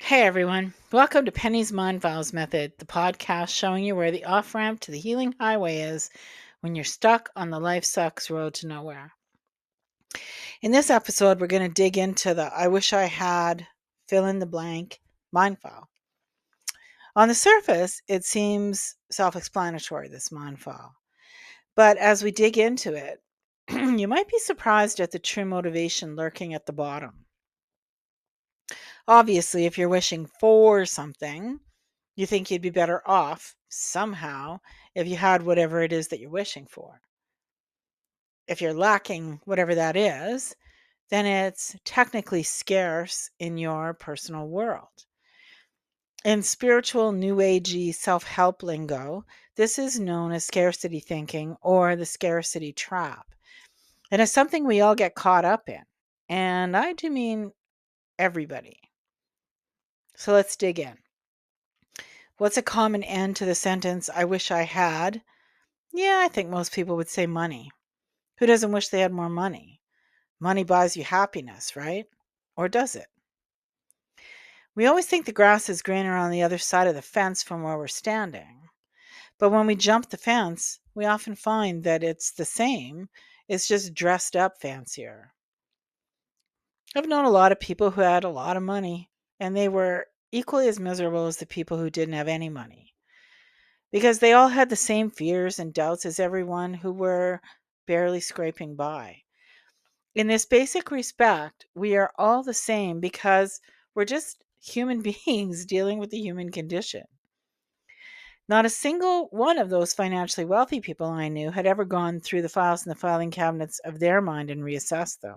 Hey everyone, welcome to Penny's Mind Files Method, the podcast showing you where the off ramp to the healing highway is when you're stuck on the life sucks road to nowhere. In this episode, we're going to dig into the I wish I had fill in the blank mind file. On the surface, it seems self explanatory, this mind file. But as we dig into it, you might be surprised at the true motivation lurking at the bottom. Obviously, if you're wishing for something, you think you'd be better off somehow if you had whatever it is that you're wishing for. If you're lacking whatever that is, then it's technically scarce in your personal world. In spiritual New Agey self-help lingo, this is known as scarcity thinking or the scarcity trap. And it's something we all get caught up in. And I do mean everybody. So let's dig in. What's a common end to the sentence, I wish I had? Yeah, I think most people would say money. Who doesn't wish they had more money? Money buys you happiness, right? Or does it? We always think the grass is greener on the other side of the fence from where we're standing. But when we jump the fence, we often find that it's the same, it's just dressed up fancier. I've known a lot of people who had a lot of money, and they were equally as miserable as the people who didn't have any money. Because they all had the same fears and doubts as everyone who were barely scraping by. In this basic respect, we are all the same because we're just human beings dealing with the human condition. Not a single one of those financially wealthy people I knew had ever gone through the files in the filing cabinets of their mind and reassessed them.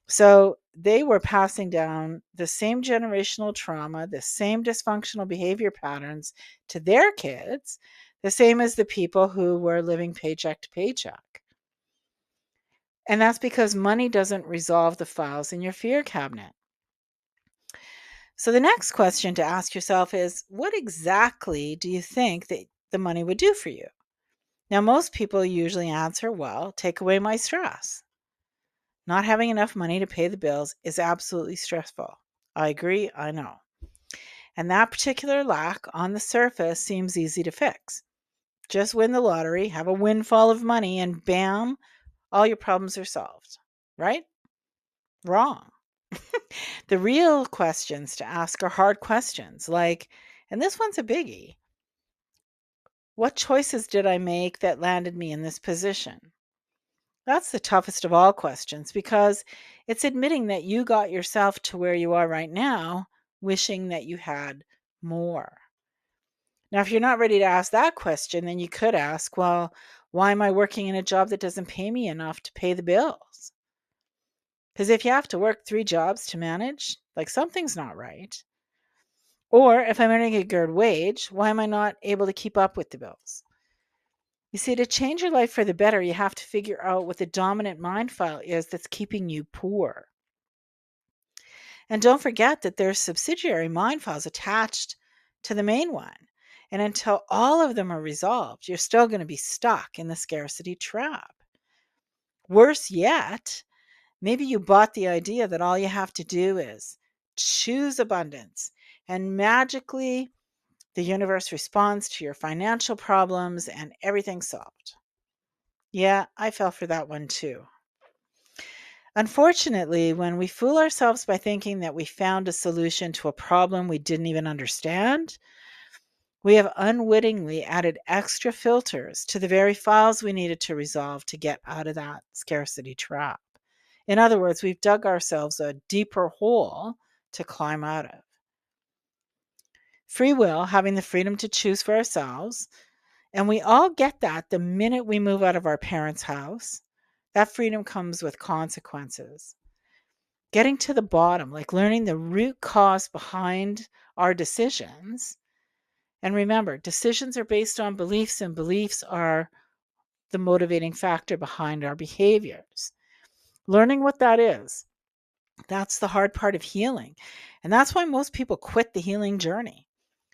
So they were passing down the same generational trauma, the same dysfunctional behavior patterns to their kids, the same as the people who were living paycheck to paycheck. And that's because money doesn't resolve the files in your fear cabinet. So the next question to ask yourself is, what exactly do you think that the money would do for you? Now, most people usually answer, well, take away my stress. Not having enough money to pay the bills is absolutely stressful. I agree, I know. And that particular lack on the surface seems easy to fix. Just win the lottery, have a windfall of money, and bam, all your problems are solved. Right? Wrong. The real questions to ask are hard questions like, and this one's a biggie. What choices did I make that landed me in this position? That's the toughest of all questions because it's admitting that you got yourself to where you are right now, wishing that you had more. Now, if you're not ready to ask that question, then you could ask, well, why am I working in a job that doesn't pay me enough to pay the bills? Because if you have to work 3 jobs to manage, like something's not right. Or if I'm earning a good wage, why am I not able to keep up with the bills? You see, to change your life for the better, you have to figure out what the dominant mind file is that's keeping you poor. And don't forget that there's subsidiary mind files attached to the main one. And until all of them are resolved, you're still going to be stuck in the scarcity trap. Worse yet, maybe you bought the idea that all you have to do is choose abundance and magically the universe responds to your financial problems and everything's solved. Yeah, I fell for that one too. Unfortunately, when we fool ourselves by thinking that we found a solution to a problem we didn't even understand, we have unwittingly added extra filters to the very files we needed to resolve to get out of that scarcity trap. In other words, we've dug ourselves a deeper hole to climb out of. Free will, having the freedom to choose for ourselves, and we all get that the minute we move out of our parents' house. That freedom comes with consequences. Getting to the bottom, like learning the root cause behind our decisions. And remember, decisions are based on beliefs, and beliefs are the motivating factor behind our behaviors. Learning what that is, that's the hard part of healing. And that's why most people quit the healing journey.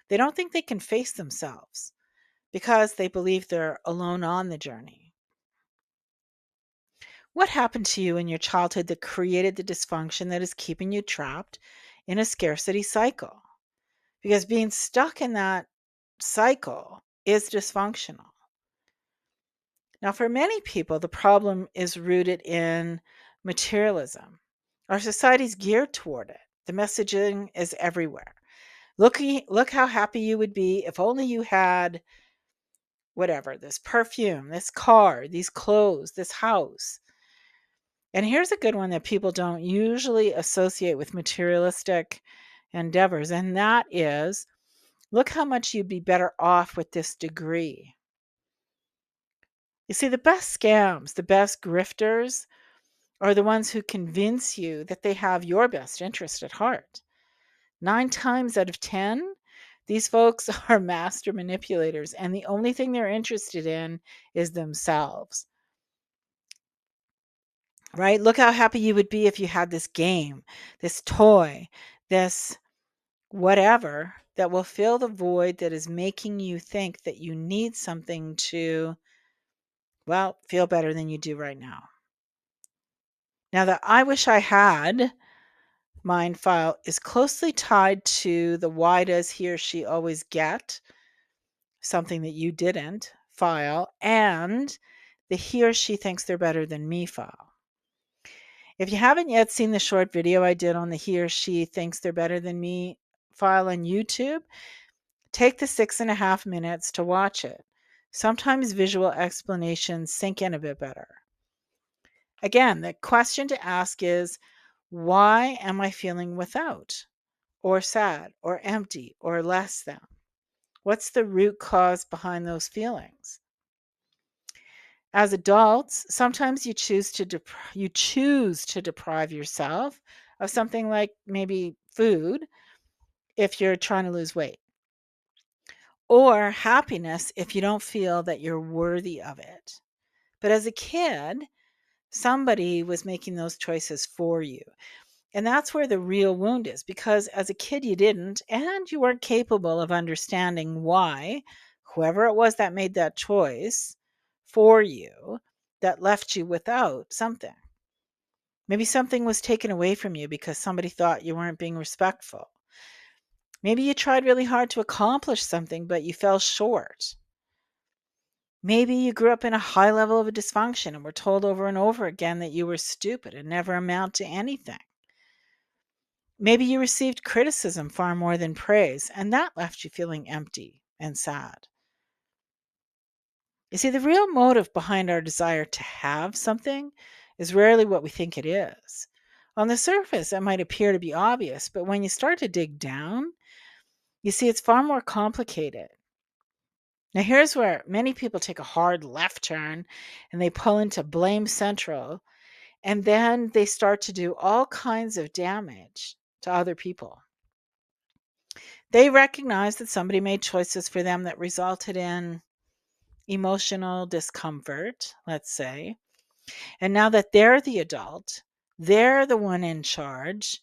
They don't think they can face themselves because they believe they're alone on the journey. What happened to you in your childhood that created the dysfunction that is keeping you trapped in a scarcity cycle, because being stuck in that cycle is dysfunctional. Now, for many people, the problem is rooted in materialism. Our society's geared toward it. The messaging is everywhere. Look how happy you would be if only you had whatever, this perfume, this car, these clothes, this house. And here's a good one that people don't usually associate with materialistic endeavors, and that is, look how much you'd be better off with this degree. You see, the best scams, the best grifters, are the ones who convince you that they have your best interest at heart. 9 times out of 10, these folks are master manipulators, and the only thing they're interested in is themselves. Right? Look how happy you would be if you had this game, this toy, this whatever that will fill the void that is making you think that you need something to, well, feel better than you do right now. Now, the I wish I had mind file is closely tied to the why does he or she always get something that you didn't file, and the he or she thinks they're better than me file. If you haven't yet seen the short video I did on the he or she thinks they're better than me file on YouTube, take the 6.5 minutes to watch it. Sometimes visual explanations sink in a bit better. Again, the question to ask is, why am I feeling without, or sad, or empty, or less than? What's the root cause behind those feelings? As adults, sometimes you choose to deprive yourself of something like maybe food if you're trying to lose weight, or happiness if you don't feel that you're worthy of it. But as a kid, somebody was making those choices for you. And that's where the real wound is, because as a kid you didn't, and you weren't capable of understanding why whoever it was that made that choice for you that left you without something. Maybe something was taken away from you because somebody thought you weren't being respectful. Maybe you tried really hard to accomplish something, but you fell short. Maybe you grew up in a high level of a dysfunction and were told over and over again that you were stupid and never amount to anything. Maybe you received criticism far more than praise, and that left you feeling empty and sad. You see, the real motive behind our desire to have something is rarely what we think it is. On the surface, it might appear to be obvious, but when you start to dig down, you see it's far more complicated. Now, here's where many people take a hard left turn and they pull into blame central, and then they start to do all kinds of damage to other people. They recognize that somebody made choices for them that resulted in emotional discomfort, let's say. And now that they're the adult, they're the one in charge,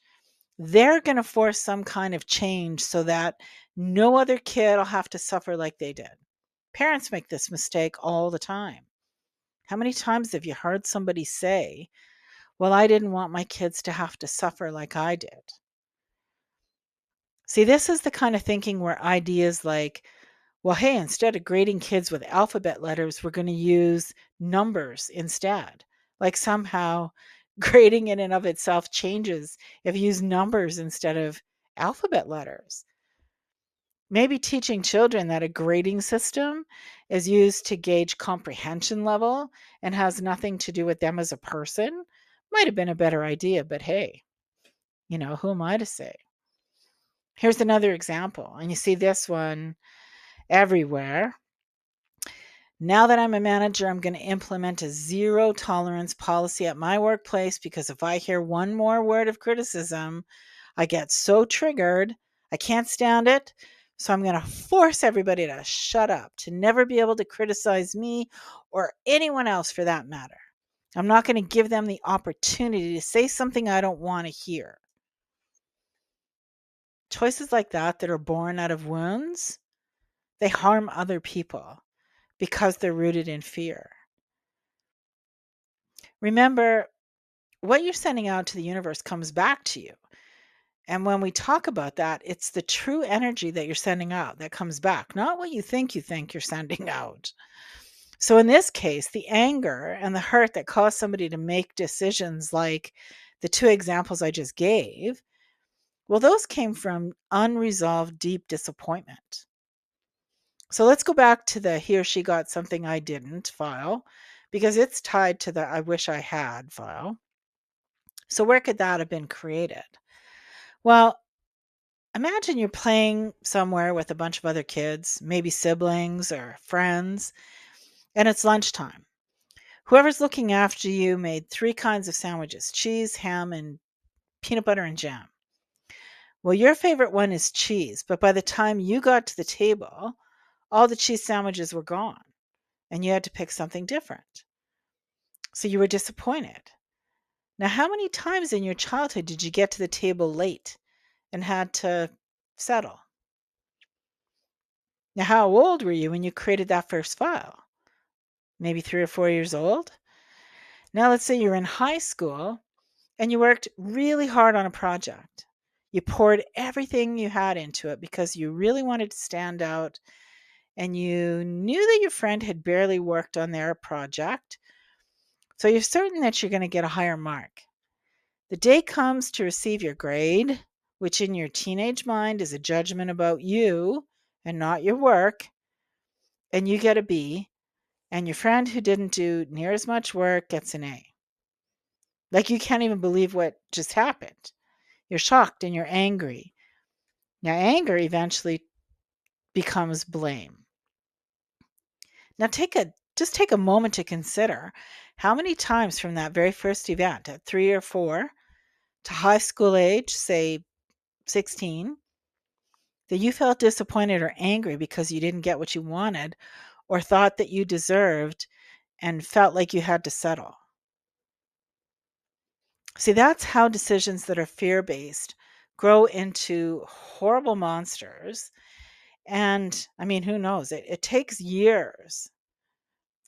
they're going to force some kind of change so that no other kid will have to suffer like they did. Parents make this mistake all the time. How many times have you heard somebody say, well, I didn't want my kids to have to suffer like I did? See, this is the kind of thinking where ideas like, well, hey, instead of grading kids with alphabet letters, we're going to use numbers instead. Like somehow grading in and of itself changes if you use numbers instead of alphabet letters. Maybe teaching children that a grading system is used to gauge comprehension level and has nothing to do with them as a person might have been a better idea, but hey, who am I to say? Here's another example, and you see this one everywhere. Now that I'm a manager, I'm going to implement a zero tolerance policy at my workplace, because if I hear one more word of criticism, I get so triggered. I can't stand it. So I'm going to force everybody to shut up, to never be able to criticize me or anyone else for that matter. I'm not going to give them the opportunity to say something I don't want to hear. Choices like that are born out of wounds, they harm other people because they're rooted in fear. Remember, what you're sending out to the universe comes back to you. And when we talk about that, it's the true energy that you're sending out that comes back, not what you think you're sending out. So in this case, the anger and the hurt that caused somebody to make decisions like the two examples I just gave, well, those came from unresolved deep disappointment. So let's go back to the he or she got something I didn't file because it's tied to the I wish I had file. So where could that have been created? Well, imagine you're playing somewhere with a bunch of other kids, maybe siblings or friends, and it's lunchtime. Whoever's looking after you made three kinds of sandwiches: cheese, ham, and peanut butter and jam. Well, your favorite one is cheese, but by the time you got to the table, all the cheese sandwiches were gone and you had to pick something different. So you were disappointed. Now, how many times in your childhood did you get to the table late and had to settle? Now, how old were you when you created that first file? Maybe 3 or 4 years old? Now, let's say you're in high school and you worked really hard on a project. You poured everything you had into it because you really wanted to stand out and you knew that your friend had barely worked on their project. So you're certain that you're going to get a higher mark. The day comes to receive your grade, which in your teenage mind is a judgment about you and not your work, and you get a B, and your friend who didn't do near as much work gets an A. Like you can't even believe what just happened. You're shocked and you're angry. Now, anger eventually becomes blame. Now, take a moment to consider how many times from that very first event at 3 or 4 to high school age, say 16, that you felt disappointed or angry because you didn't get what you wanted or thought that you deserved and felt like you had to settle. See, that's how decisions that are fear based grow into horrible monsters. And I mean, who knows? It takes years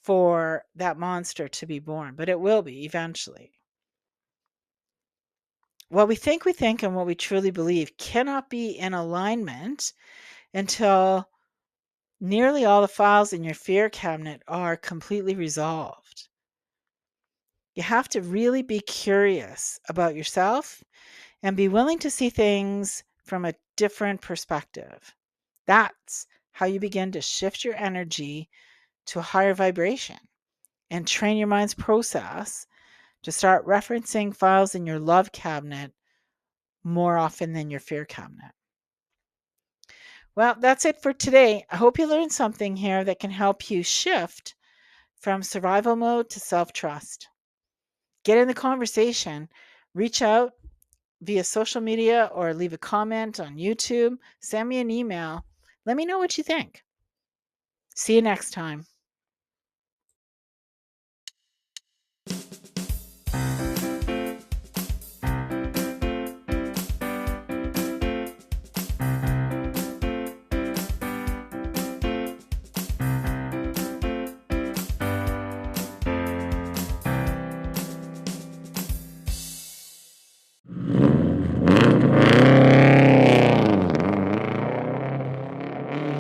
for that monster to be born, but it will be eventually. What we think, and what we truly believe cannot be in alignment until nearly all the files in your fear cabinet are completely resolved. You have to really be curious about yourself and be willing to see things from a different perspective. That's how you begin to shift your energy to a higher vibration and train your mind's process to start referencing files in your love cabinet more often than your fear cabinet. Well, that's it for today. I hope you learned something here that can help you shift from survival mode to self trust. Get in the conversation, reach out via social media or leave a comment on YouTube, send me an email. Let me know what you think. See you next time.